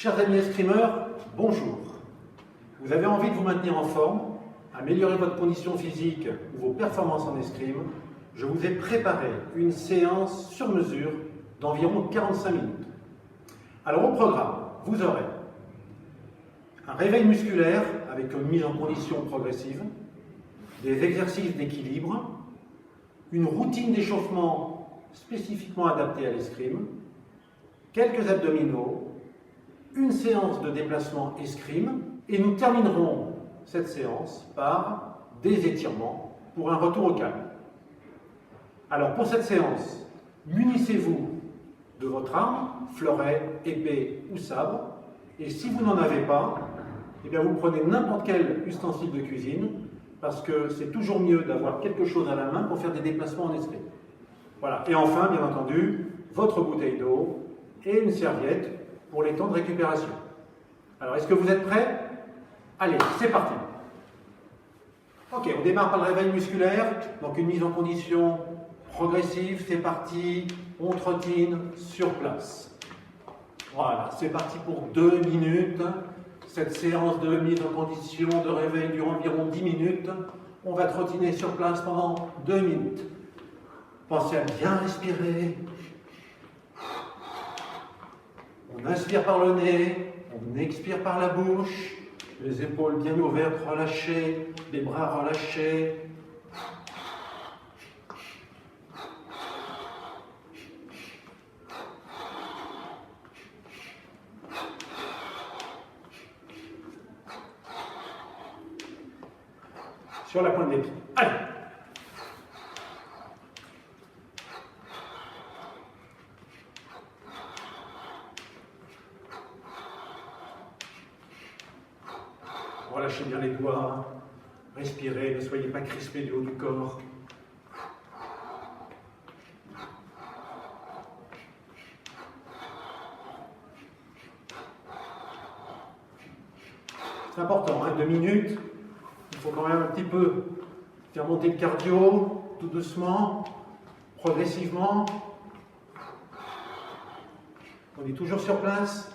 Chers amis escrimeurs, bonjour. Vous avez envie de vous maintenir en forme, améliorer votre condition physique ou vos performances en escrime? Je vous ai préparé une séance sur mesure d'environ 45 minutes. Alors au programme, vous aurez un réveil musculaire avec une mise en condition progressive, des exercices d'équilibre, une routine d'échauffement spécifiquement adaptée à l'escrime, quelques abdominaux, une séance de déplacement escrime, et nous terminerons cette séance par des étirements pour un retour au calme. Alors pour cette séance, munissez-vous de votre arme, fleuret, épée ou sabre, et si vous n'en avez pas, eh bien vous prenez n'importe quel ustensile de cuisine, parce que c'est toujours mieux d'avoir quelque chose à la main pour faire des déplacements en escrime. Voilà. Et enfin, bien entendu, votre bouteille d'eau et une serviette pour les temps de récupération. Alors, est-ce que vous êtes prêts? Allez, c'est parti. Ok, on démarre par le réveil musculaire, donc une mise en condition progressive, c'est parti, on trottine sur place. Voilà, c'est parti pour 2 minutes. Cette séance de mise en condition de réveil dure environ 10 minutes. On va trottiner sur place pendant 2 minutes. Pensez à bien respirer. On inspire par le nez, on expire par la bouche, les épaules bien ouvertes, relâchées, les bras relâchés. Sur la pointe des pieds. Allez! Relâchez bien les doigts, respirez, ne soyez pas crispés du haut du corps. C'est important, 2 minutes, il faut quand même un petit peu faire monter le cardio, tout doucement, progressivement. On est toujours sur place.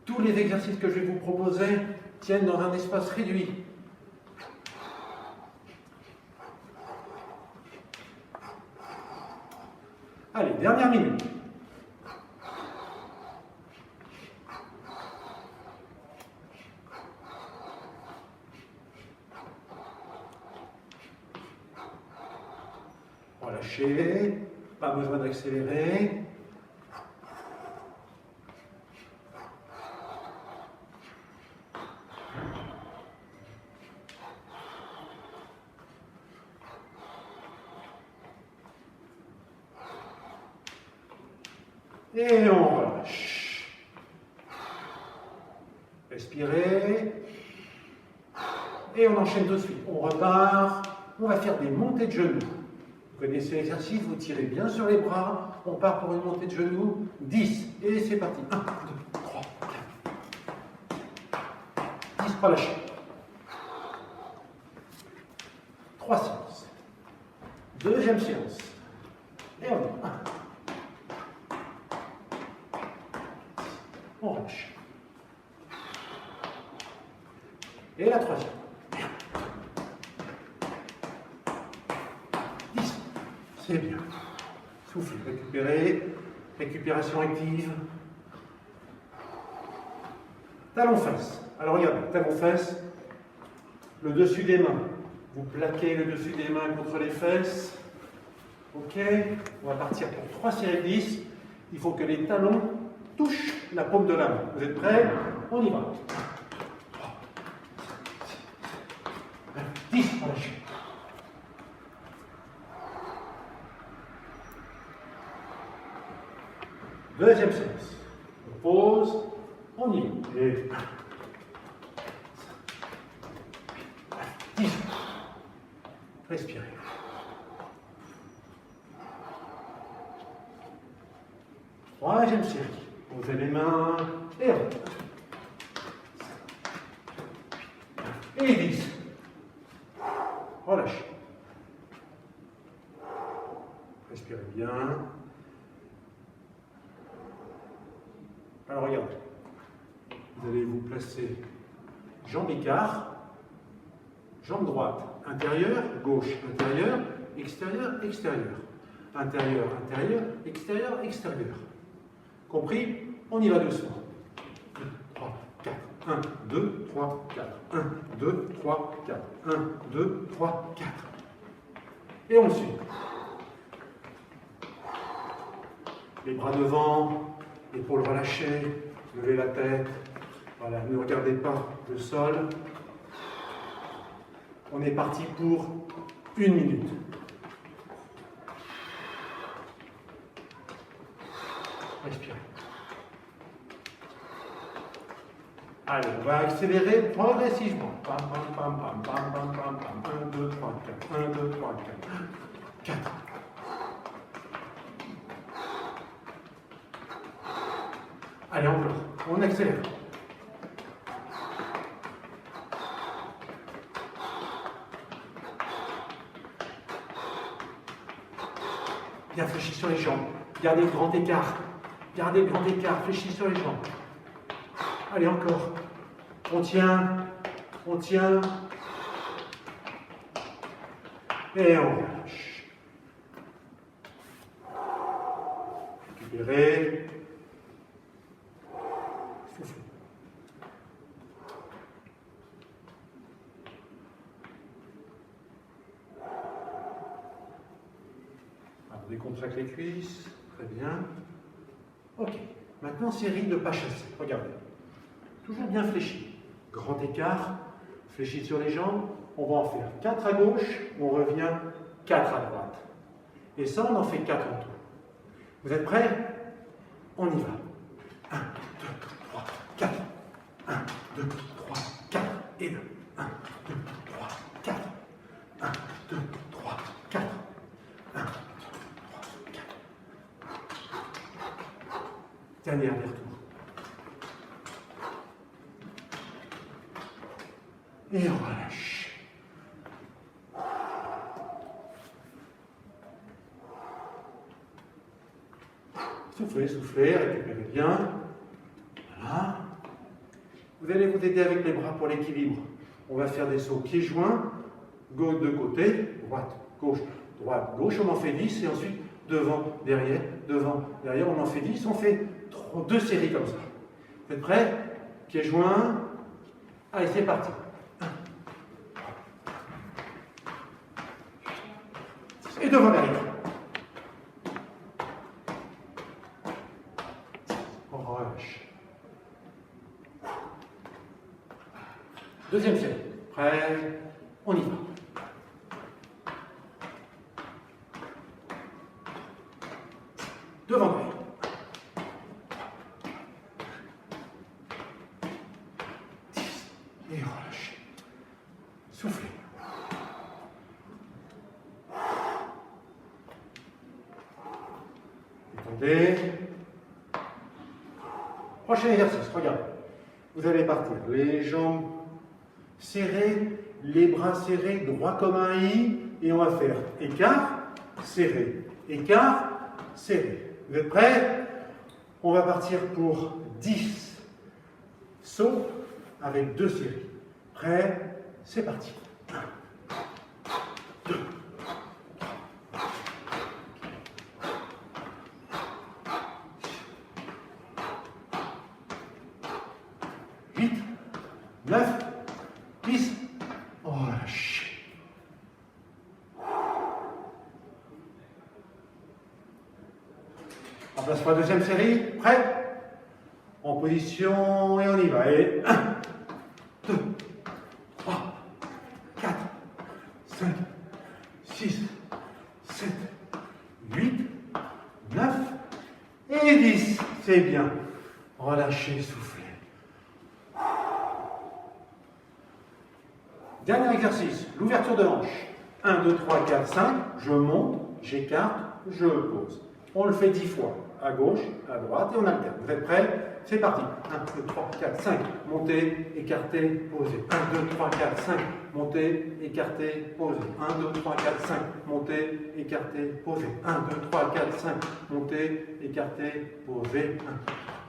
Tous les exercices que je vais vous proposer tiennent dans un espace réduit. Allez, dernière minute. Relâchez, pas besoin d'accélérer. Et on relâche. Respirez. Et on enchaîne tout de suite. On repart. On va faire des montées de genoux. Vous connaissez l'exercice, vous tirez bien sur les bras. On part pour une montée de genoux. 10. Et c'est parti. 1, 2, 3, 4. 10, relâchez. 3 séances. Deuxième séance. Et on y va. 1. On relâche. Et la troisième. 10. C'est bien. Soufflez, récupérez. Récupération active. Talons-fesses. Alors regardez, talons-fesses. Le dessus des mains. Vous plaquez le dessus des mains contre les fesses. Ok. On va partir pour 3 séries de 10. Il faut que les talons touche la paume de la main. Vous êtes prêts? On y va. 10, relâchez. Deuxième séance. On pose, on y va. Et 10. Respirez. Troisième série. Posez les mains et on. Et 10. Relâchez. Respirez bien. Alors regardez. passer jambe écart, jambe droite, intérieur, gauche, intérieur, extérieur, extérieur. Intérieur, intérieur, extérieur, extérieur. Compris? On y va doucement. 1, 2, 3, 4. 1, 2, 3, 4. 1, 2, 3, 4. Et on suit. Les bras devant, épaules relâchées, levez la tête. Voilà, ne regardez pas le sol. On est parti pour 1 minute. Respirez. Allez, on va accélérer progressivement. Pam, pam, pam, pam, pam, pam, pam, pam. 1, 2, 3, 4. 1, 2, 3, 4. 4. Allez, encore. On accélère. Bien fléchis sur les jambes. Gardez le grand écart. Gardez le grand écart. Fléchis sur les jambes. Allez, encore. On tient. On tient. Et on relâche. Récupérez. Soufflez. Alors, on décontracte les cuisses. Très bien. Ok. Maintenant, série de pas chassés. Regardez. Toujours bien fléchi. Grand écart. Fléchi sur les jambes. On va en faire 4 à gauche. On revient 4 à droite. Et ça, on en fait 4 en tout. Vous êtes prêts? On y va. 1, 2, 3, 4. 1, 2, 3, 4. Et 2. 1, 2, 3, 4. 1, 2, 3, 4. 1, 2, 3, 4. Dernier aller-retour. Et on relâche. Soufflez, soufflez, récupérez bien. Voilà. Vous allez vous aider avec les bras pour l'équilibre. On va faire des sauts pieds joints, gauche de côté, droite, gauche, droite, gauche. On en fait 10 et ensuite devant, derrière, on en fait 10. On fait 2 séries comme ça. Vous êtes prêts? Pieds joints. Allez, c'est parti. Et devant, derrière. On relâche. Deuxième série. Prêt? On y va. Devant, derrière. Et relâche. Soufflez. Détendez. Prochain exercice, regardez. Vous allez partir. Les jambes serrées, les bras serrés, droit comme un I. Et on va faire écart, serré. Écart, serré. Vous êtes prêts? On va partir pour 10 sauts avec 2 séries. Prêt? C'est parti. 1, 2, 8, 9, 10. On relâche. On place pour la deuxième série. Prêt? En position et on y va. Et 1, 2, 3, 4, 5, 6, 7, 8, 9 et 10. C'est bien. Relâchez, soufflez. Dernier exercice, l'ouverture de hanche. 1, 2, 3, 4, 5. Je monte, j'écarte, je pose. On le fait 10 fois. À gauche, à droite et on alterne. Vous êtes prêts? C'est parti. 1, 2, 3, 4, 5. Montez, écartez, posez. 1, 2, 3, 4, 5. Montez, écartez, posez. 1, 2, 3, 4, 5. Montez, écartez, posez. 1, 2, 3, 4, 5. Montez, écartez, posez.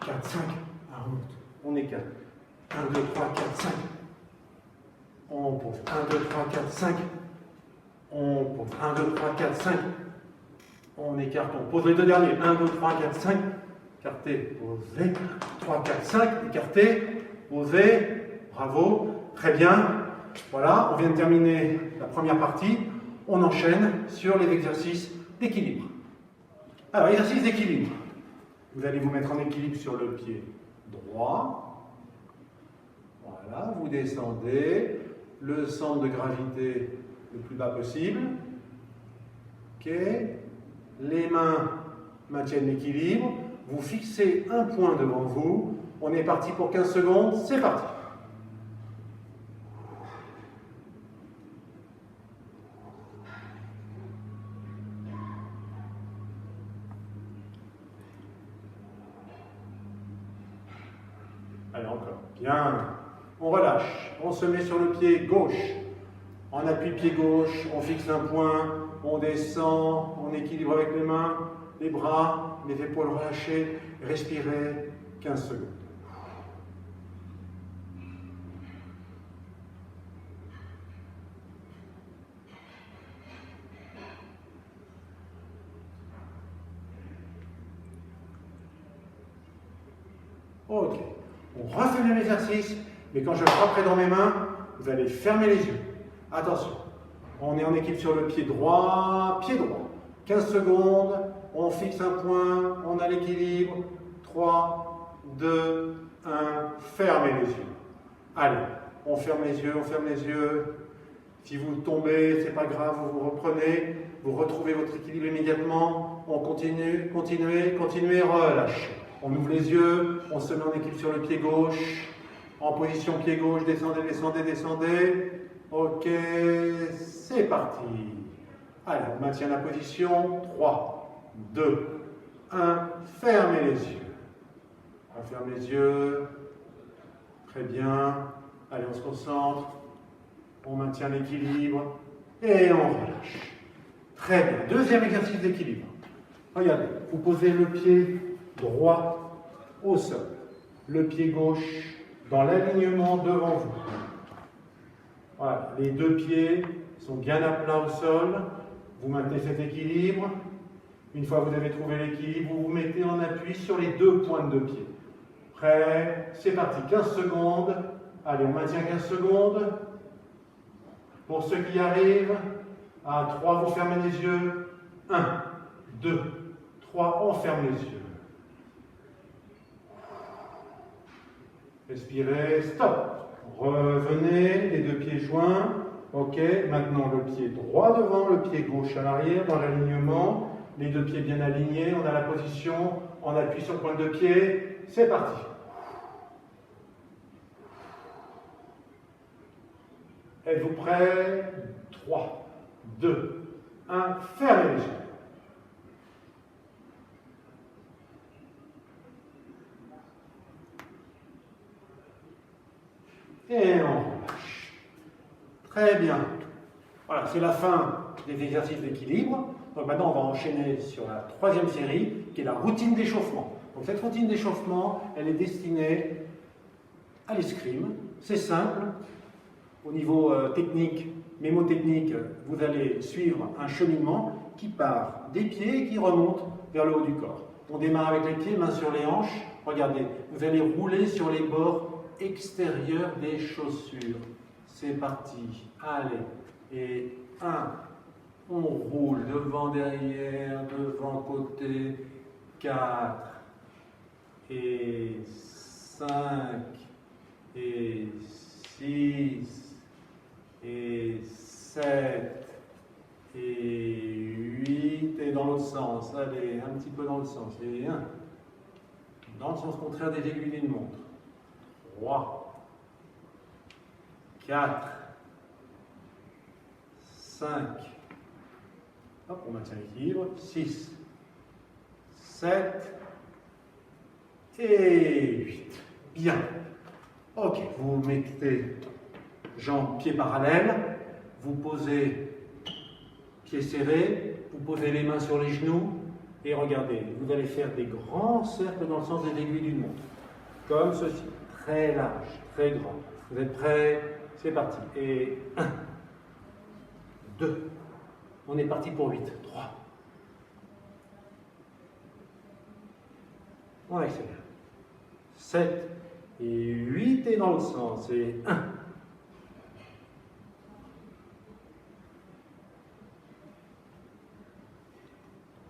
1, 4, 5. On remonte. On écarte. 1, 2, 3, 4, 5. On pose 1, 2, 3, 4, 5. On pose 1, 2, 3, 4, 5. On écarte, on pose les deux derniers. 1, 2, 3, 4, 5. Écarté, posé. 3, 4, 5. Écarté, posé. Bravo. Très bien. Voilà, on vient de terminer la première partie. On enchaîne sur les exercices d'équilibre. Alors, exercice d'équilibre. Vous allez vous mettre en équilibre sur le pied droit. Voilà, vous descendez. Le centre de gravité le plus bas possible. Ok. Les mains maintiennent l'équilibre. Vous fixez un point devant vous. On est parti pour 15 secondes. C'est parti. Allez, encore. Bien. On relâche. On se met sur le pied gauche. On appuie pied gauche. On fixe un point. On descend. On équilibre avec les mains, les bras, les épaules relâchées. Respirez 15 secondes. Ok. On refait le même exercice, mais quand je frapperai dans mes mains, vous allez fermer les yeux. Attention, on est en équilibre sur le pied droit, 15 secondes, on fixe un point, on a l'équilibre. 3, 2, 1, fermez les yeux. Allez, on ferme les yeux, on ferme les yeux. Si vous tombez, c'est pas grave, vous vous reprenez, vous retrouvez votre équilibre immédiatement. On continue, continuez, relâchez. On ouvre les yeux, on se met en équilibre sur le pied gauche, en position pied gauche, descendez, descendez, descendez. Ok, c'est parti. Allez, on maintient la position. 3, 2, 1, fermez les yeux. On ferme les yeux. Très bien. Allez, on se concentre. On maintient l'équilibre. Et on relâche. Très bien. Deuxième exercice d'équilibre. Regardez, vous posez le pied droit au sol, le pied gauche dans l'alignement devant vous. Voilà, les deux pieds sont bien à plat au sol. Vous maintenez cet équilibre. Une fois que vous avez trouvé l'équilibre, vous vous mettez en appui sur les deux pointes de pied. Prêt? C'est parti. 15 secondes. Allez, on maintient 15 secondes. Pour ceux qui arrivent, à 3, vous fermez les yeux. 1, 2, 3, on ferme les yeux. Respirez, stop. Revenez, les deux pieds joints. Ok, maintenant le pied droit devant, le pied gauche à l'arrière, dans l'alignement. Les deux pieds bien alignés, on a la position, on appuie sur le point de pied. C'est parti. Êtes-vous prêts? 3, 2, 1, fermez les yeux. Et on relâche. Très bien. Voilà, c'est la fin des exercices d'équilibre. Donc maintenant, on va enchaîner sur la troisième série, qui est la routine d'échauffement. Donc cette routine d'échauffement, elle est destinée à l'escrime. C'est simple. Au niveau technique, mémotechnique, vous allez suivre un cheminement qui part des pieds et qui remonte vers le haut du corps. On démarre avec les pieds, mains sur les hanches. Regardez, vous allez rouler sur les bords extérieurs des chaussures. C'est parti. Allez. Et 1, on roule devant, derrière, devant, côté. 4 et 5 et 6 et 7 et 8 et dans l'autre sens. Allez, un petit peu dans le sens. Et 1. Dans le sens contraire des aiguilles d'une montre. 3, 4, 5, hop, on maintient l'équilibre, 6, 7 et 8. Bien. Ok, vous mettez jambes, pieds parallèles, vous posez pieds serrés, vous posez les mains sur les genoux et regardez, vous allez faire des grands cercles dans le sens des aiguilles d'une montre, comme ceci. très large, très grand. Vous êtes prêts? C'est parti. Et 1, 2, on est parti pour 8, 3. On accélère. 7 et 8 et dans le sens. Et 1.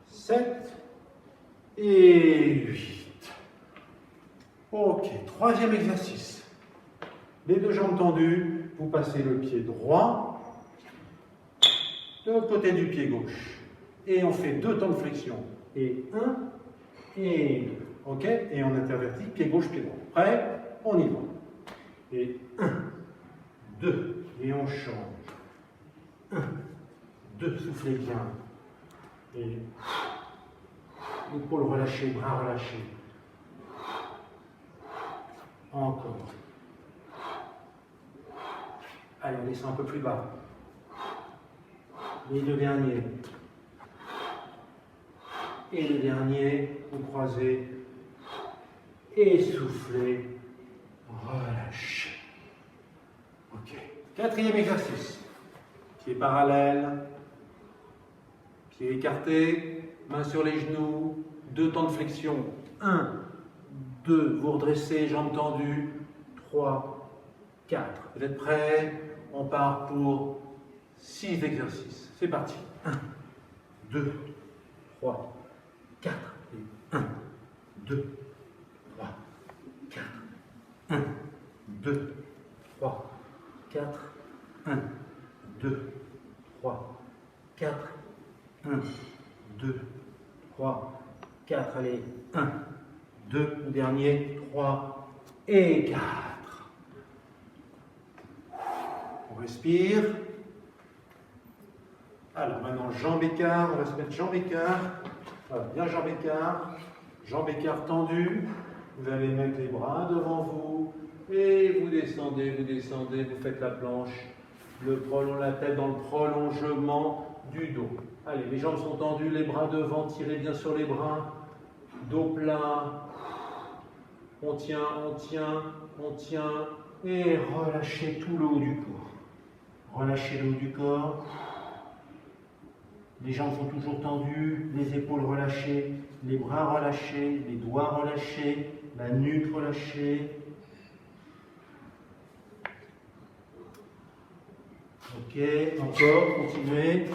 7 et 8. Ok, troisième exercice. Les deux jambes tendues, vous passez le pied droit de l'autre côté du pied gauche. Et on fait 2 temps de flexion. Et 1 et 2. Ok? Et on intervertit pied gauche, pied droit. Prêt? On y va. Et 1, 2. Et on change. 1, 2. Soufflez bien. Et épaules relâchées, bras relâchés. Encore. Allez, on descend un peu plus bas. Les deux derniers. Et le dernier, vous croisez. Et soufflez. Relâchez. Ok. Quatrième exercice. Pied parallèle. Pied écarté. Main sur les genoux. 2 temps de flexion. 1, 2. Vous redressez, jambes tendues. 3, 4. Vous êtes prêts? On part pour 6 exercices. C'est parti. 1, 2, 3, 4. Et 1, 2, 3, 4. 1, 2, 3, 4. 1, 2, 3, 4. 1, 2, 3, 4. Allez. 1, 2. Le dernier. 3 et 4. On respire. Alors maintenant, jambes écart. On va se mettre jambes écart. Voilà, bien jambes écart. Jambes écart tendues. Vous allez mettre les bras devant vous. Et vous descendez, vous faites la planche. La tête dans le prolongement du dos. Allez, les jambes sont tendues, les bras devant, tirez bien sur les bras. Dos plat. On tient, on tient, on tient. Et relâchez tout le haut du corps. Relâchez le haut du corps. Les jambes sont toujours tendues, les épaules relâchées, les bras relâchés, les doigts relâchés, la nuque relâchée. Ok, encore, continuez.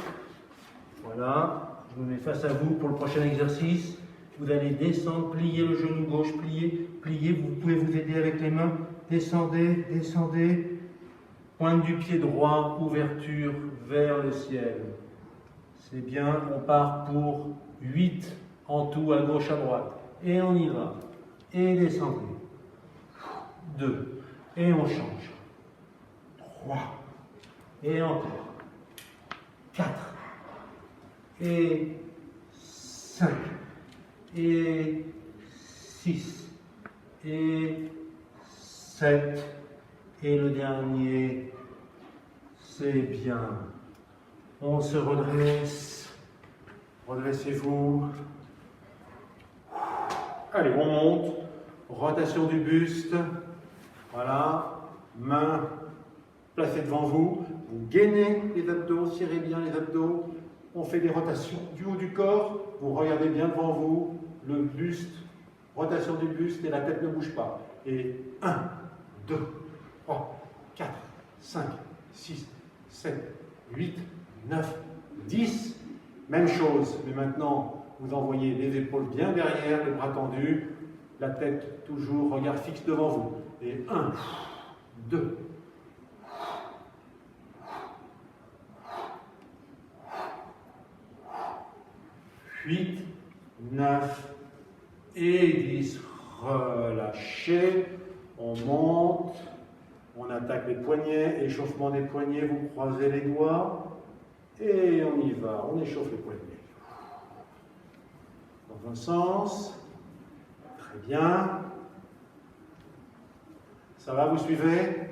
Voilà, je me mets face à vous pour le prochain exercice. Vous allez descendre, plier le genou gauche, plier, plier. Vous pouvez vous aider avec les mains. Descendez, descendez. Pointe du pied droit, ouverture vers le ciel. C'est bien, on part pour 8 en tout, à gauche, à droite. Et on y va. Et descendez. 2. Et on change. 3. Et encore. 4. Et 5. Et 6. Et 7. Et le dernier, c'est bien. On se redresse. Redressez-vous. Allez, on monte. Rotation du buste. Voilà. Main placée devant vous. Vous gainez les abdos, serrez bien les abdos. On fait des rotations du haut du corps. Vous regardez bien devant vous. Le buste. Rotation du buste et la tête ne bouge pas. Et 1, 2, 3, 4, 5, 6, 7, 8, 9, 10. Même chose, mais maintenant, vous envoyez les épaules bien derrière, les bras tendus, la tête toujours, regard fixe devant vous. Et 1, 2, 8, 9 et 10. Relâchez, on monte, on attaque les poignets, échauffement des poignets, vous croisez les doigts et on y va, on échauffe les poignets. Dans un sens, très bien. Ça va, vous suivez?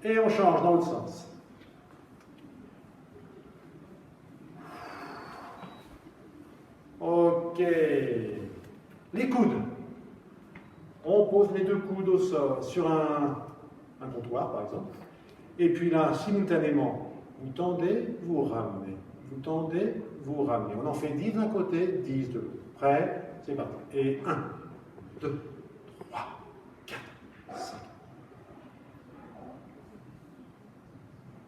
Et on change dans l'autre sens. Ok. Les coudes. On pose les deux coudes au sol, sur un comptoir par exemple. Et puis là, simultanément, vous tendez, vous ramenez. Vous tendez, vous ramenez. On en fait 10 d'un côté, 10 de l'autre. Prêt? C'est parti. Et 1, 2, 3, 4, 5.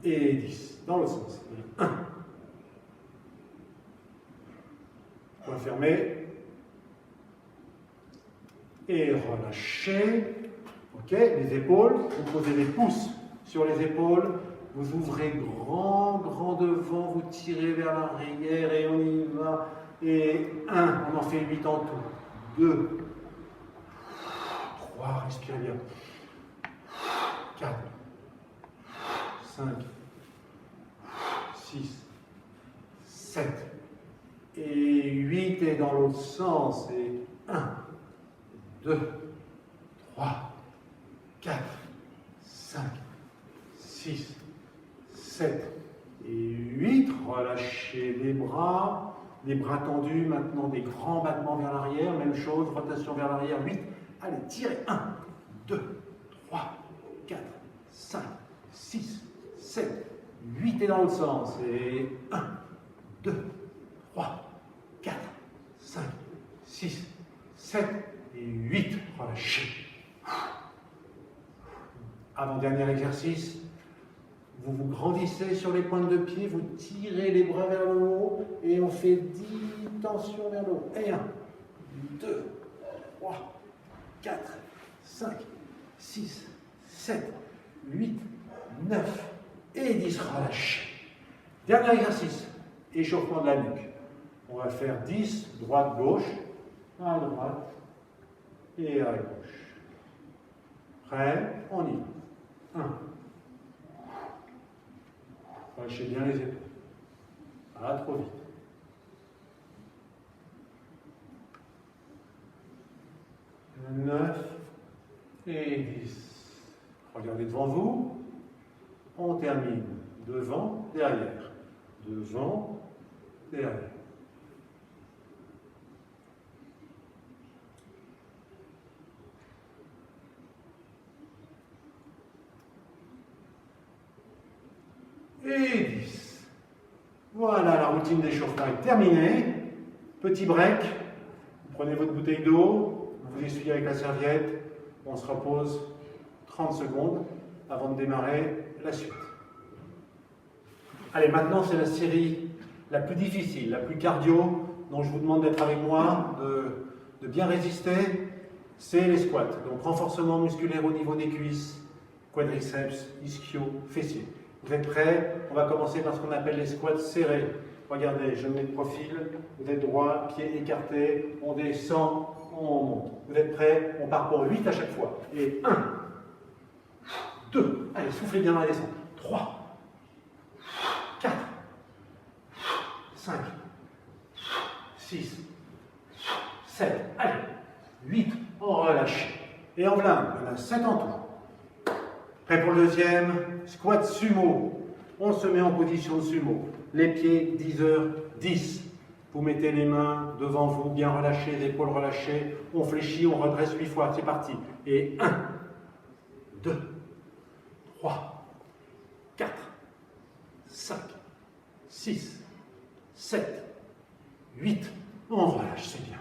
Et 10. Dans l'autre sens. Et 1. Point fermé. Et relâchez. Ok, les épaules. Vous posez les pouces sur les épaules. Vous ouvrez grand, grand devant. Vous tirez vers l'arrière et on y va. Et 1. On en fait 8 en tout. 2. 3. Respirez bien. 4. 5. 6. 7. Et 8. Et dans l'autre sens. Et 1. 2, 3, 4, 5, 6, 7 et 8. Relâchez les bras tendus, maintenant des grands battements vers l'arrière, même chose, rotation vers l'arrière, 8. Allez, tirez, 1, 2, 3, 4, 5, 6, 7, 8 et dans l'autre sens. Et 1, 2, 3, 4, 5, 6, 7, et 8, relâchez. Avant-dernier exercice, vous vous grandissez sur les pointes de pied, vous tirez les bras vers le haut et on fait 10 tensions vers le haut. Et 1, 2, 3, 4, 5, 6, 7, 8, 9 et 10, relâchez. Dernier exercice, échauffement de la nuque. On va faire 10, droite-gauche, à droite, et à gauche. Prêt? On y va. 1. Relâchez bien les épaules. Pas trop vite. 9 et 10. Regardez devant vous. On termine. Devant, derrière. Devant, derrière. Et 10. Voilà, la routine d'échauffement est terminée. Petit break. Vous prenez votre bouteille d'eau, vous essuyez avec la serviette. On se repose 30 secondes avant de démarrer la suite. Allez, maintenant c'est la série la plus difficile, la plus cardio, dont je vous demande d'être avec moi, de bien résister. C'est les squats. Donc renforcement musculaire au niveau des cuisses, quadriceps, ischio, fessiers. Vous êtes prêts? On va commencer par ce qu'on appelle les squats serrés. Regardez, je mets de profil, vous êtes droit, pied écarté, on descend, on monte. Vous êtes prêts? On part pour 8 à chaque fois. Et 1, 2, allez, soufflez bien dans la descente. 3, 4, 5, 6, 7, allez, 8, on relâche. Et en plein, il y en a 7 en tout. Prêt pour le deuxième? Squat sumo. On se met en position de sumo. Les pieds, 10 heures, 10. Vous mettez les mains devant vous, bien relâchées, les épaules relâchées. On fléchit, on redresse 8 fois. C'est parti. Et 1, 2, 3, 4, 5, 6, 7, 8. On relâche, c'est bien.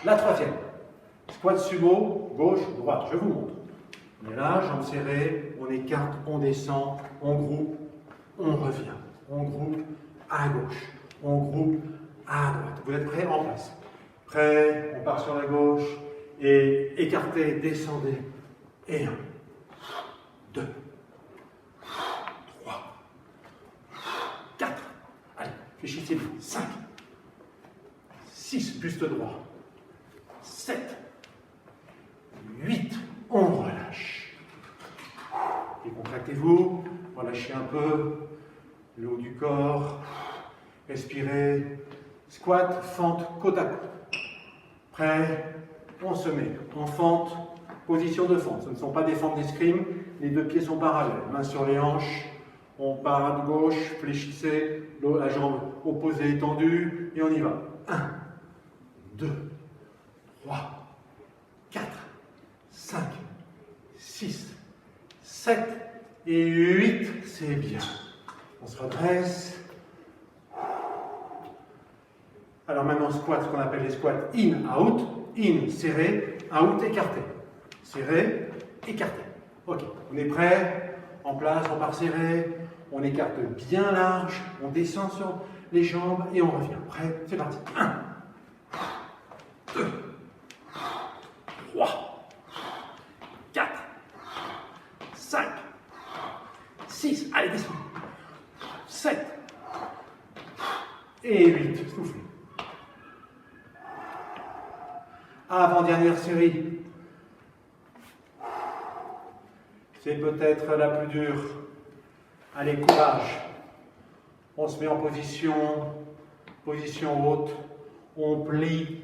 La troisième. Squat sumo, gauche, droite. Je vous montre. On est là, jambes serrées, on écarte, on descend, on groupe, on revient. On groupe à gauche, on groupe à droite. Vous êtes prêts? En place. Prêts? On part sur la gauche et écartez, descendez. Et 1, 2, 3, 4. Allez, fléchissez bien. 5, 6, buste droit. 7, 8, on relâche. Décontractez-vous, relâchez un peu le haut du corps, respirez. Squat, fente, côte à côte. Prêt? On se met en fente, position de fente. Ce ne sont pas des fentes d'escrime, les deux pieds sont parallèles. Mains sur les hanches, on part à gauche, fléchissez, la jambe opposée étendue, et on y va. 1, 2, 3, 4, 5, 6, 7 et 8. C'est bien. On se redresse. Alors maintenant, squat, ce qu'on appelle les squats in, out. In, serré, out, écarté. Serré, écarté. Ok, on est prêt? En place, on part serré. On écarte bien large. On descend sur les jambes et on revient. Prêt? C'est parti. 1, 2, 3, 4, 5, 6. Allez, descend. 7 et 8. Soufflez. Avant-dernière série. C'est peut-être la plus dure. Allez, courage. On se met en position haute. On plie,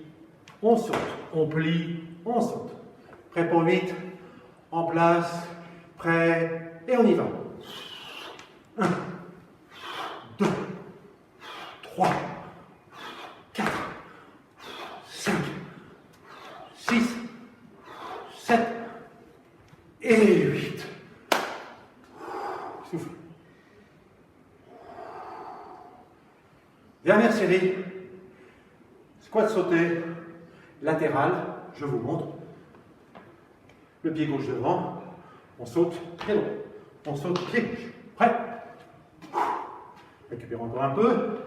on saute. On plie, on saute. Prêt pour 8. En place. Prêt. Et on y va. 1, 2, 3, 4, 5, 6, 7 et 8. Souffle. Dernière série. Squat sauté, latéral. Je vous montre. Le pied gauche devant. On saute très long. On saute pied gauche. Prêt? Récupère encore un peu.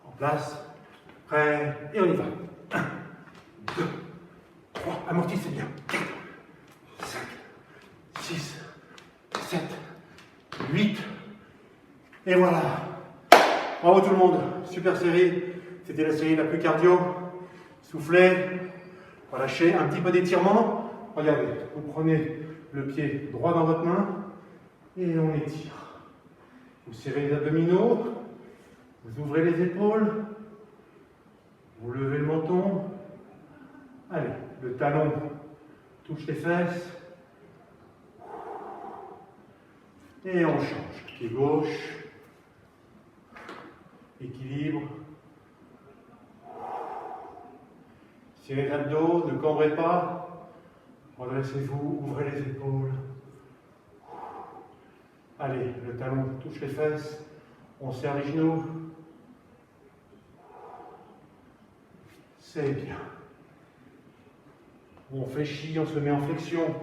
En place. Prêt. Et on y va. 1, 2, 3. Amortissez bien. 4, 5, 6, 7, 8. Et voilà. Bravo tout le monde. Super série. C'était la série la plus cardio. Soufflez. Relâchez. Un petit peu d'étirement. Regardez, vous prenez le pied droit dans votre main et on étire. Vous serrez les abdominaux, vous ouvrez les épaules, vous levez le menton. Allez, le talon touche les fesses. Et on change. Pied gauche, équilibre. Serrez les abdos, ne cambrez pas. Redressez-vous, ouvrez les épaules. Allez, le talon touche les fesses. On serre les genoux. C'est bien. On fléchit, on se met en flexion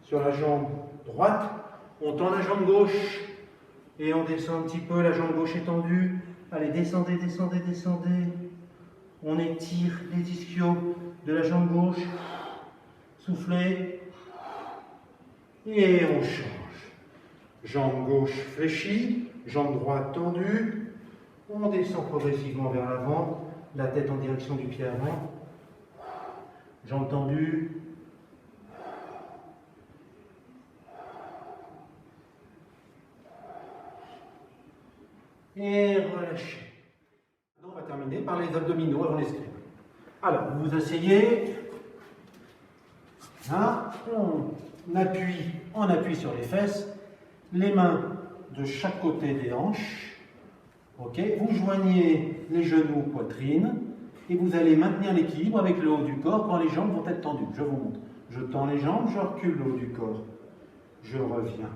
sur la jambe droite. On tend la jambe gauche et on descend un petit peu, la jambe gauche est tendue. Allez, descendez, descendez, descendez. On étire les ischios de la jambe gauche. Soufflez. Et on change. Jambe gauche fléchie, jambe droite tendue. On descend progressivement vers l'avant, la tête en direction du pied avant. Jambe tendue. Et relâchez. On va terminer par les abdominaux avant l'escrime. Alors, vous vous asseyez. Là, on appuie sur les fesses, les mains de chaque côté des hanches. Ok, vous joignez les genoux, poitrine, et vous allez maintenir l'équilibre avec le haut du corps quand les jambes vont être tendues. Je vous montre. Je tends les jambes, je recule le haut du corps. Je reviens.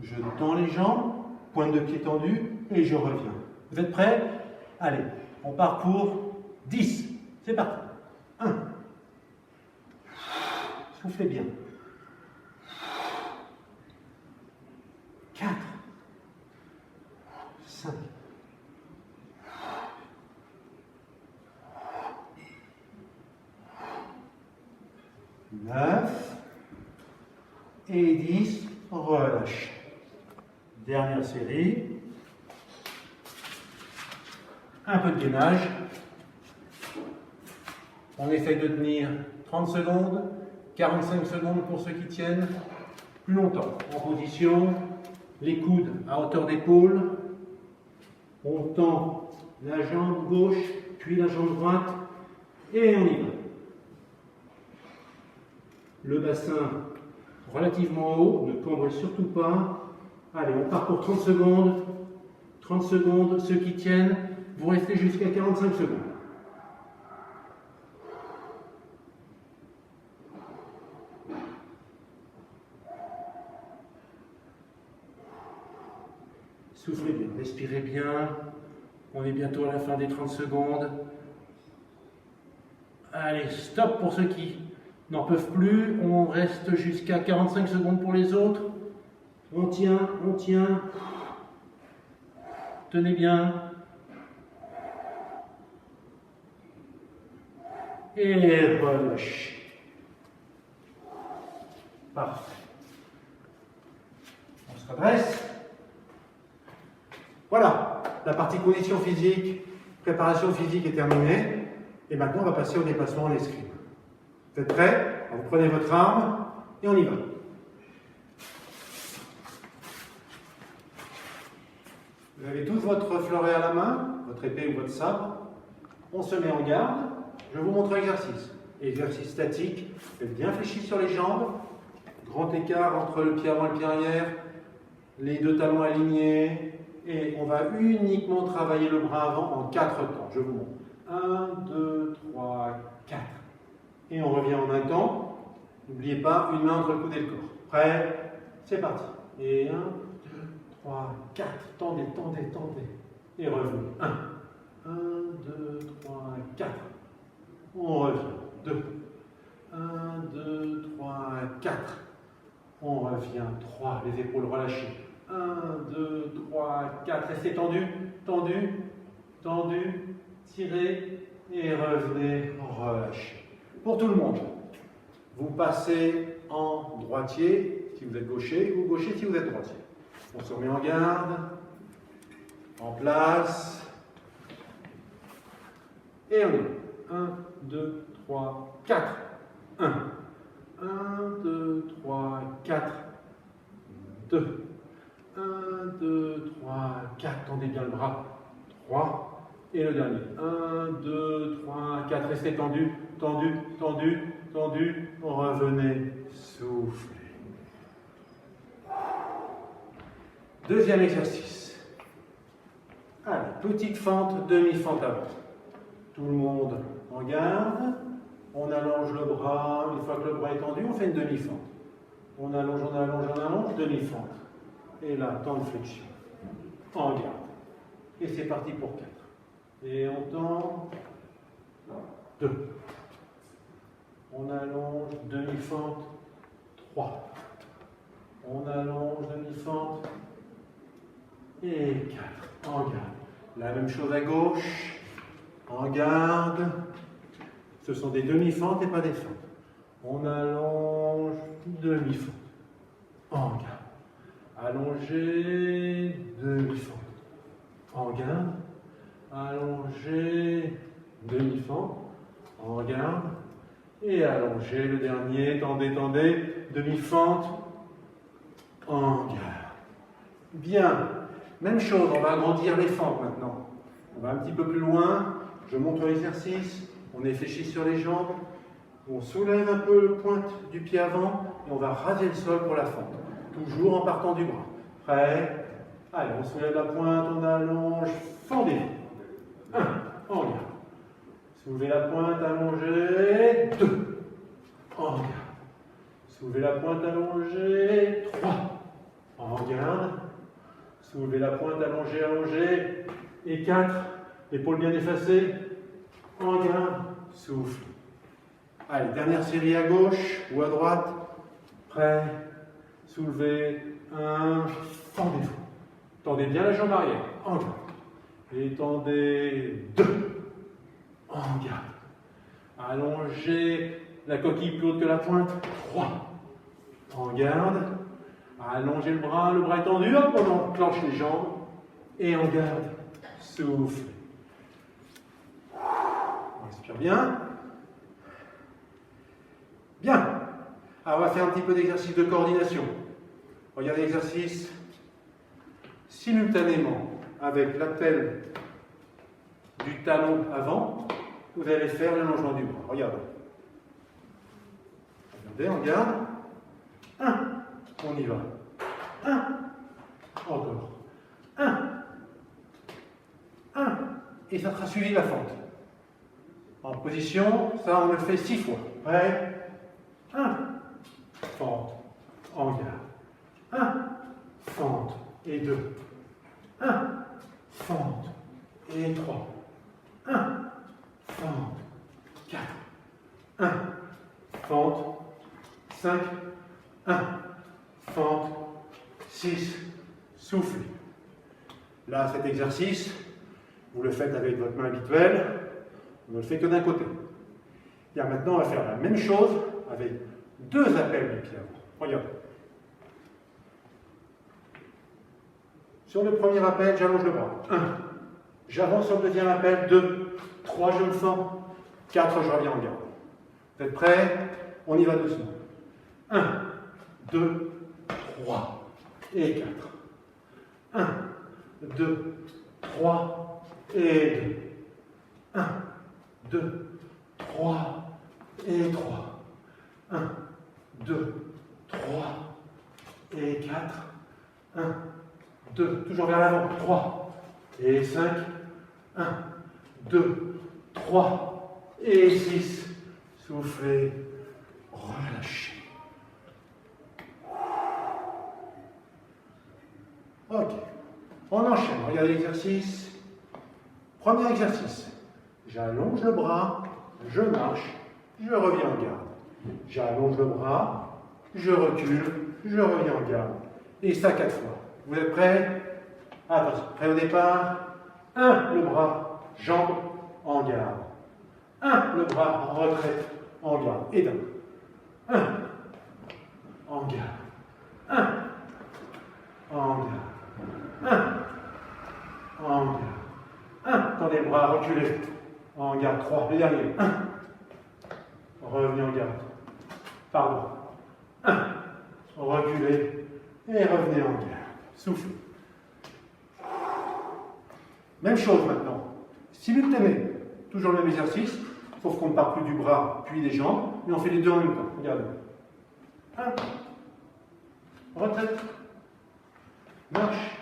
Je tends les jambes, pointe de pied tendue, et je reviens. Vous êtes prêts? Allez, on part pour 10. C'est parti. 1. Soufflez bien. 4, 5, 9 et 10. Relâche. Dernière série. Un peu de gainage. On essaye de tenir 30 secondes, 45 secondes pour ceux qui tiennent plus longtemps. En position, les coudes à hauteur d'épaule. On tend la jambe gauche, puis la jambe droite, et on y va. Le bassin relativement haut, ne cambrez surtout pas. Allez, on part pour 30 secondes. 30 secondes, ceux qui tiennent, vous restez jusqu'à 45 secondes. Soufflez bien, respirez bien. On est bientôt à la fin des 30 secondes. Allez, stop pour ceux qui n'en peuvent plus. On reste jusqu'à 45 secondes pour les autres. On tient, on tient. Tenez bien. Et relâchez. Parfait. On se redresse. Voilà, la partie condition physique, préparation physique est terminée. Et maintenant, on va passer au déplacement en escrime. Vous êtes prêts? Vous prenez votre arme et on y va. Vous avez tous votre fleuret à la main, votre épée ou votre sabre. On se met en garde. Je vous montre l'exercice. Exercice statique. Faites bien fléchir sur les jambes. Grand écart entre le pied avant et le pied arrière. Les deux talons alignés. Et on va uniquement travailler le bras avant en 4 temps. Je vous montre. 1, 2, 3, 4. Et on revient en un temps. N'oubliez pas, une main entre le coude et le corps. Prêt? C'est parti. Et 1, 2, 3, 4. Tendez, tendez, tendez. Et revenez. 1, 1, 2, 3, 4. On revient. 2, 1, 2, 3, 4. On revient. 3. Les épaules relâchées. 1, 2, 3, 4. Restez tendu, tendu, tendu. Tirez et revenez, relâchez. Pour tout le monde, vous passez en droitier si vous êtes gaucher ou gaucher si vous êtes droitier. On se remet en garde, en place, et on y va. 1, 2, 3, 4. 1, 1, 2, 3, 4. 2, 1, 2, 3, 4. Tendez bien le bras. 3. Et le dernier. 1, 2, 3, 4. Restez tendu, tendu, tendu, tendu. Revenez, soufflez. Deuxième exercice. Allez, petite fente, demi-fente avant. Tout le monde en garde. On allonge le bras. Une fois que le bras est tendu, on fait une demi-fente. On allonge, on allonge, on allonge, demi-fente. Et là, temps de flexion. En garde. Et c'est parti pour 4. Et on tend 2. On allonge, demi-fente, 3. On allonge, demi-fente, et 4. En garde. La même chose à gauche, en garde. Ce sont des demi-fentes et pas des fentes. On allonge, demi-fente, en garde. Allongé, demi-fente, en garde. Allongé, demi-fente, en garde, et allongé, le dernier, tendez, tendez, demi-fente, en garde. Bien, même chose, on va agrandir les fentes maintenant. On va un petit peu plus loin, je montre l'exercice, on est fléchi sur les jambes, on soulève un peu le pointe du pied avant, et on va raser le sol pour la fente, toujours en partant du bras. Prêt? Allez, on soulève la pointe, on allonge, fendez. 1, en garde. Soulevez la pointe, allongée. 2, en garde. Soulevez la pointe, allongée. 3, en garde. Soulevez la pointe, allongée, allongée. Et 4, épaules bien effacées. En garde, souffle. Allez, dernière série à gauche ou à droite. Prêt. Soulevez. 1, fendez-vous. Tendez bien la jambe arrière. En garde. Et tendez 2, en garde. Allongez la coquille plus haute que la pointe, 3, en garde. Allongez le bras est tendu, hop, on enclenche les jambes, et en garde, souffle. On respire bien. Bien. Alors on va faire un petit peu d'exercice de coordination. Regardez l'exercice simultanément. Avec l'appel du talon avant, vous allez faire l'allongement du bras. Regardez. Regardez, on garde. 1, on y va. 1, encore. 1, et ça sera suivi de la fente. En position, ça on le fait 6 fois. Prêt? 1, fente, en garde. 1, fente, et 2. 1, fente, et 3. 1, fente, 4. 1, fente, 5. 1, fente, 6, souffle. Là, cet exercice, vous le faites avec votre main habituelle, on ne le fait que d'un côté. Et maintenant, on va faire la même chose avec 2 appels du pied avant. Regarde. Sur le premier appel, j'allonge le bras. 1. J'avance sur le deuxième appel. 2. 3, je me sens. 4, je reviens en garde. Vous êtes prêts? On y va doucement. 1, 2, 3 et 4. 1, 2, 3 et 2. 1, 2, 3 et 3. 1, 2, 3 et 4. 1, 2, toujours vers l'avant. 3 et 5. 1, 2, 3 et 6. Soufflez, relâchez. Ok, on enchaîne. Regardez l'exercice. Premier exercice. J'allonge le bras, je marche, je reviens en garde. J'allonge le bras, je recule, je reviens en garde. Et ça 4 fois. Vous êtes prêts? Attention, prêt au départ. 1, le bras, jambe, en garde. 1, le bras, en retraite, en garde. Et d'un. 1, en garde. 1, en garde. 1, en garde. 1, tendez le bras, reculez. En garde. 3, le dernier. 1, revenez en garde. Pardon. 1, reculez et revenez en garde. Soufflez. Même chose maintenant. Simultané. Toujours le même exercice, sauf qu'on ne part plus du bras puis des jambes, mais on fait les deux en même temps. Regardez. 1, retraite, marche,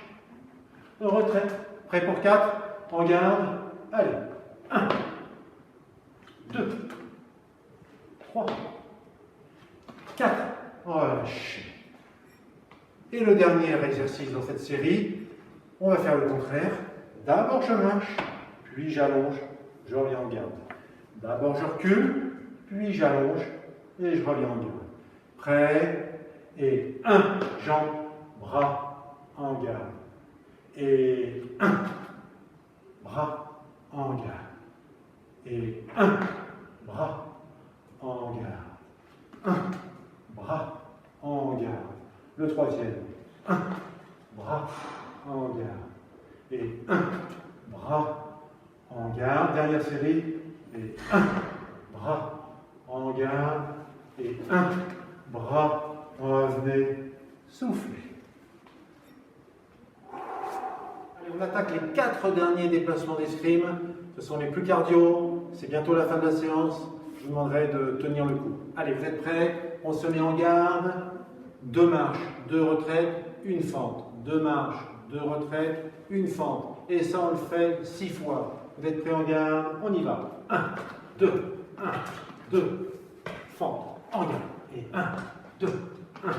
retraite, prêt pour 4, en garde, allez. 1, 2, 3, 4, relâchez. Et le dernier exercice dans cette série, on va faire le contraire. D'abord je marche, puis j'allonge, je reviens en garde. D'abord je recule, puis j'allonge et je reviens en garde. Prêt? Et 1, jambes, bras, en garde. Et 1, bras, en garde. Et 1, bras, en garde. 1, bras, en garde. Le troisième. 1, bras, en garde. Et 1, bras, en garde. Dernière série. Et 1, bras, en garde. Et 1, bras, revenez, soufflez. Allez, on attaque les 4 derniers déplacements d'escrime. Ce sont les plus cardio. C'est bientôt la fin de la séance. Je vous demanderai de tenir le coup. Allez, vous êtes prêts? On se met en garde. 2 marches, 2 retraites, 1 fente. 2 marches, 2 retraites, 1 fente. Et ça, on le fait 6 fois. Vous êtes prêts en garde? On y va. 1, 2, 1, 2, fente, en garde. Et 1, 2, 1,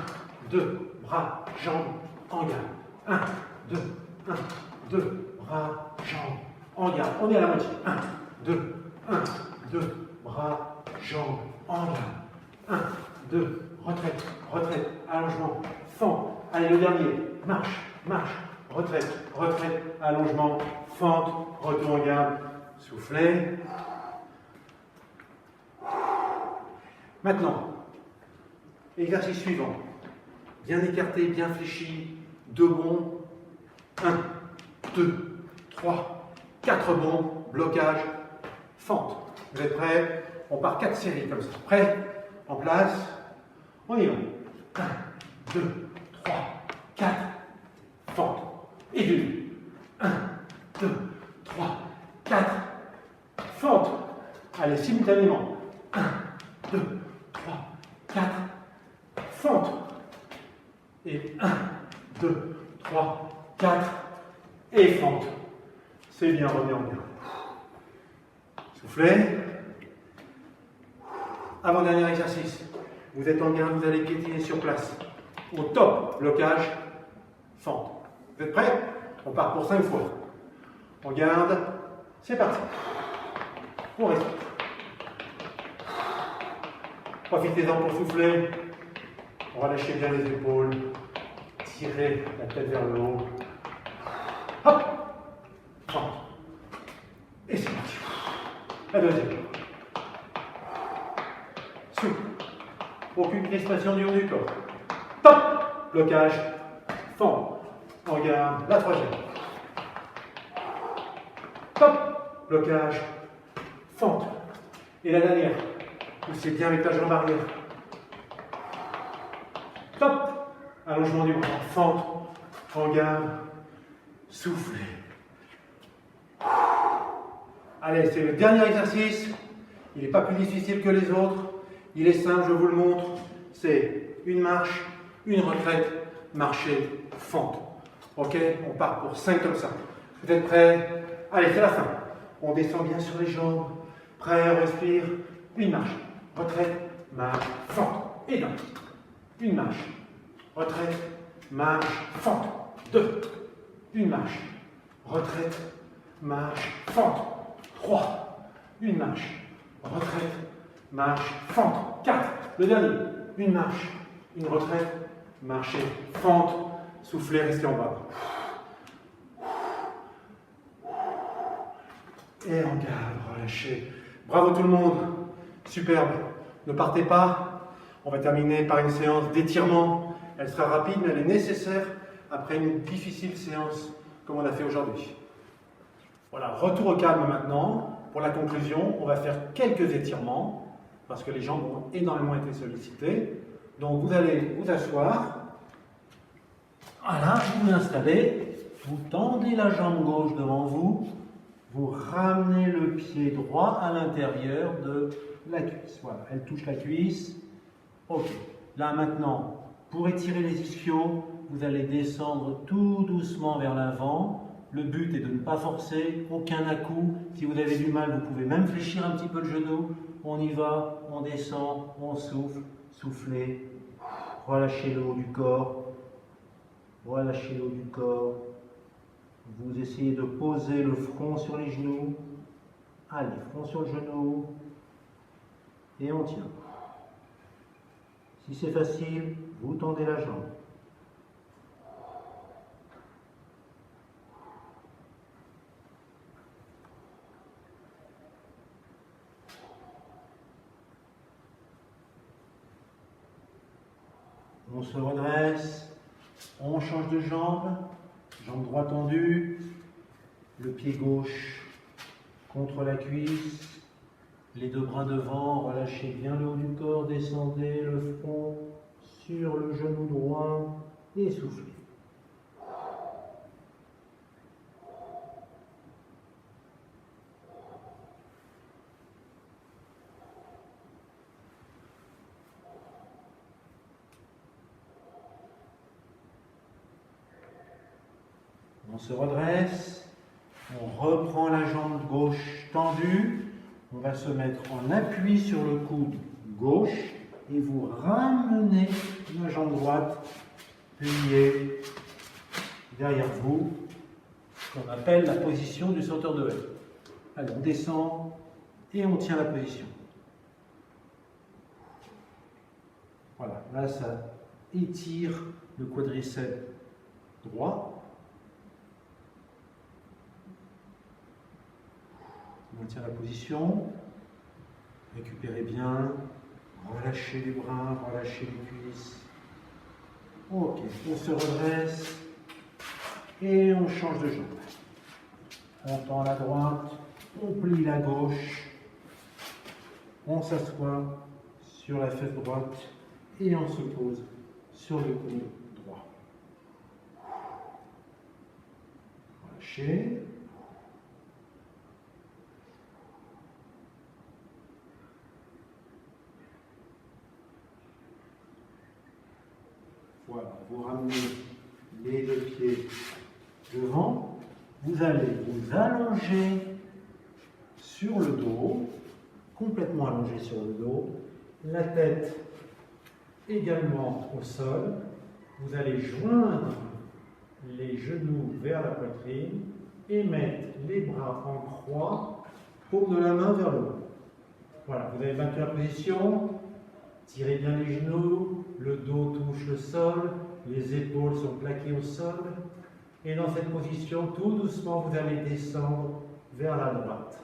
2, bras, jambes, en garde. 1, 2, 1, 2, bras, jambes, en garde. On est à la moitié. 1, 2, 1, 2, bras, jambes, en garde. 1, 2, retraite, retraite, allongement, fente. Allez, le dernier. Marche, marche, retraite, retraite, allongement, fente, retour en garde. Soufflez. Maintenant, exercice suivant. Bien écarté, bien fléchi, 2 bonds. 1, 2, 3, 4 bonds, blocage, fente. Vous êtes prêts? On part 4 séries comme ça. Prêts? En place. On y va. 1, 2, 3, 4, fente. Et demi. 1, 2, 3, 4, fente. Allez, simultanément. 1, 2, 3, 4, fente. Et 1, 2, 3, 4, et fente. C'est bien, revenez en garde. Soufflez. Avant-dernier exercice. Vous êtes en garde, vous allez piétiner sur place. Au top, blocage, fente. Vous êtes prêts? On part pour 5 fois. On garde. C'est parti. On reste. Profitez-en pour souffler. Relâchez bien les épaules. Tirez la tête vers le haut. Hop. Fente. Et c'est parti. La deuxième. Souple. Aucune crispation du haut du corps. Top. Blocage. Fente. On garde. La troisième. Top. Blocage. Fente. Et la dernière. Poussez bien avec la jambe arrière. Top. Allongement du bras. Fente. On garde. Soufflez. Allez, c'est le dernier exercice. Il n'est pas plus difficile que les autres. Il est simple, je vous le montre. C'est une marche, une retraite, marcher, fente. Ok? On part pour 5 comme ça. Vous êtes prêts? Allez, c'est la fin. On descend bien sur les jambes. Prêt, on respire. Une marche, retraite, marche, fente. Et donc, une marche, retraite, marche, fente. 2. Une marche, retraite, marche, fente. 3. Une marche, retraite, marche, fente. 4. Le dernier. Une marche, une retraite, marcher, fente. Soufflez, restez en bas. Et on garde, relâchez. Bravo tout le monde. Superbe. Ne partez pas. On va terminer par une séance d'étirement. Elle sera rapide, mais elle est nécessaire après une difficile séance comme on a fait aujourd'hui. Voilà, retour au calme maintenant. Pour la conclusion, on va faire quelques étirements parce que les jambes ont énormément été sollicitées. Donc vous allez vous asseoir. Voilà, vous vous installez. Vous tendez la jambe gauche devant vous. Vous ramenez le pied droit à l'intérieur de la cuisse. Voilà, elle touche la cuisse. Ok. Là maintenant, pour étirer les ischios, vous allez descendre tout doucement vers l'avant. Le but est de ne pas forcer, aucun à-coup. Si vous avez du mal, vous pouvez même fléchir un petit peu le genou. On y va, on descend, on souffle, soufflez. Relâchez le haut du corps. Relâchez le haut du corps. Vous essayez de poser le front sur les genoux. Allez, front sur le genou. Et on tient. Si c'est facile, vous tendez la jambe. On se redresse, on change de jambe, jambe droite tendue, le pied gauche contre la cuisse, les deux bras devant, relâchez bien le haut du corps, descendez le front sur le genou droit et soufflez. On se redresse, on reprend la jambe gauche tendue, on va se mettre en appui sur le coude gauche et vous ramenez la jambe droite pliée derrière vous, ce qu'on appelle la position du sauteur de haie. Allez, on descend et on tient la position. Voilà, là ça étire le quadriceps droit. On maintient la position, récupérez bien, relâchez les bras, relâchez les cuisses. Ok, on se redresse et on change de jambe. On tend la droite, on plie la gauche, on s'assoit sur la fesse droite et on se pose sur le coude droit. Relâchez. Voilà, vous ramenez les deux pieds devant, vous allez vous allonger sur le dos, complètement allongé sur le dos, la tête également au sol. Vous allez joindre les genoux vers la poitrine et mettre les bras en croix, paume de la main vers le haut. Voilà, vous avez maintenu la position, tirez bien les genoux, le dos touche le sol, les épaules sont plaquées au sol. Et dans cette position, tout doucement, vous allez descendre vers la droite.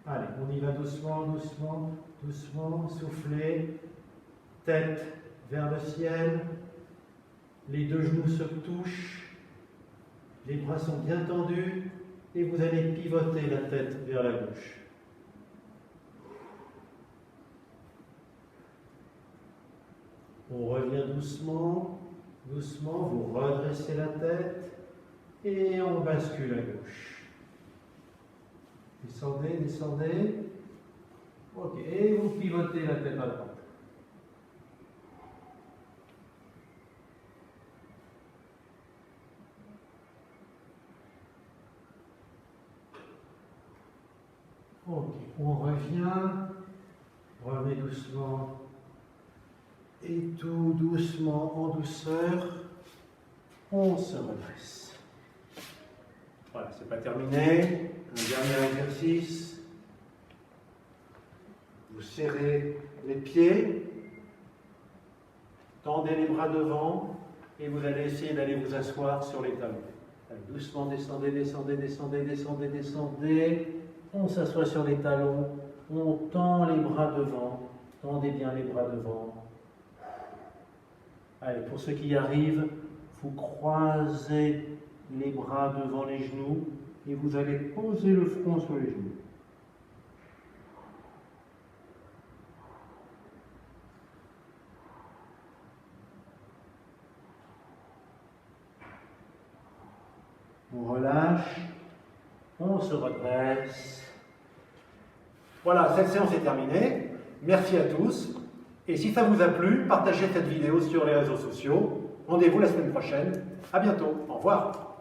Allez, on y va doucement, doucement, doucement, soufflez, tête vers le ciel, les deux genoux se touchent, les bras sont bien tendus et vous allez pivoter la tête vers la gauche. On revient doucement, doucement, vous redressez la tête et on bascule à gauche. Descendez, descendez. Ok, et vous pivotez la tête à droite. Ok, on revient, revenez doucement et tout doucement, en douceur, on se redresse. Voilà, c'est pas terminé. Un dernier exercice. Vous serrez les pieds, tendez les bras devant et vous allez essayer d'aller vous asseoir sur les talons. Allez, doucement, descendez, descendez, descendez, descendez, descendez. On s'assoit sur les talons, on tend les bras devant, tendez bien les bras devant. Allez, pour ceux qui y arrivent, vous croisez les bras devant les genoux et vous allez poser le front sur les genoux. On relâche, on se redresse. Voilà, cette séance est terminée. Merci à tous. Et si ça vous a plu, partagez cette vidéo sur les réseaux sociaux. Rendez-vous la semaine prochaine. À bientôt. Au revoir.